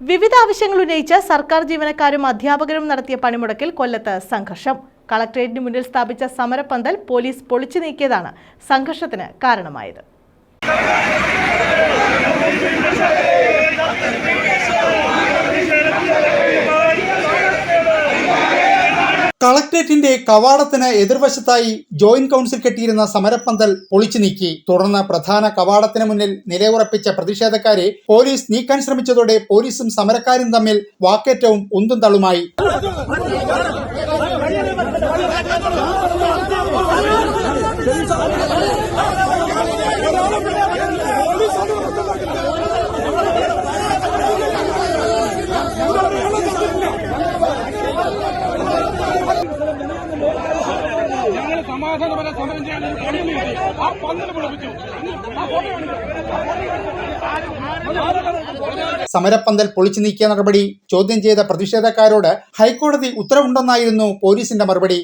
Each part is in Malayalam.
വിവിധ ആവശ്യങ്ങൾ ഉന്നയിച്ച് സർക്കാർ ജീവനക്കാരും അധ്യാപകരും നടത്തിയ പണിമുടക്കിൽ കൊല്ലത്ത് സംഘർഷം. കളക്ടറേറ്റിന് മുന്നിൽ സ്ഥാപിച്ച സമരപ്പന്തൽ പോലീസ് പൊളിച്ചു നീക്കിയതാണ് സംഘർഷത്തിന് കാരണമായത്. കളക്ടറേറ്റിന്റെ കവാടത്തിന് എതിർവശത്തായി ജോയിന്റ് കൗൺസിൽ കെട്ടിയിരുന്ന സമരപ്പന്തൽ പൊളിച്ചു നീക്കി. തുടർന്ന് പ്രധാന കവാടത്തിന് മുന്നിൽ നിലയുറപ്പിച്ച പ്രതിഷേധക്കാരെ പോലീസ് നീക്കാൻ ശ്രമിച്ചതോടെ പോലീസും സമരക്കാരും തമ്മിൽ വാക്കേറ്റവും ഉന്തും തള്ളുമായി. സമരപ്പന്തൽ പൊളിച്ചു നീക്കിയ നടപടി ചോദ്യം ചെയ്ത പ്രതിഷേധക്കാരോട് ഹൈക്കോടതി ഉത്തരവുണ്ടെന്നായിരുന്നു പോലീസിന്റെ മറുപടി.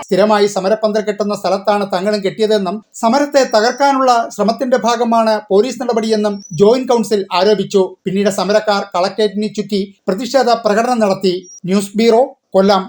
സ്ഥിരമായി സമരപ്പന്തൽ കെട്ടുന്ന സ്ഥലത്താണ് തങ്ങളും കെട്ടിയതെന്നും സമരത്തെ തകർക്കാനുള്ള ശ്രമത്തിന്റെ ഭാഗമാണ് പോലീസ് നടപടിയെന്നും ജോയിന്റ് കൗൺസിൽ ആരോപിച്ചു. പിന്നീട് സമരക്കാർ കളക്ടറേറ്റിനെ ചുറ്റി പ്രതിഷേധ പ്രകടനം നടത്തി. ന്യൂസ് ബ്യൂറോ, കൊല്ലം.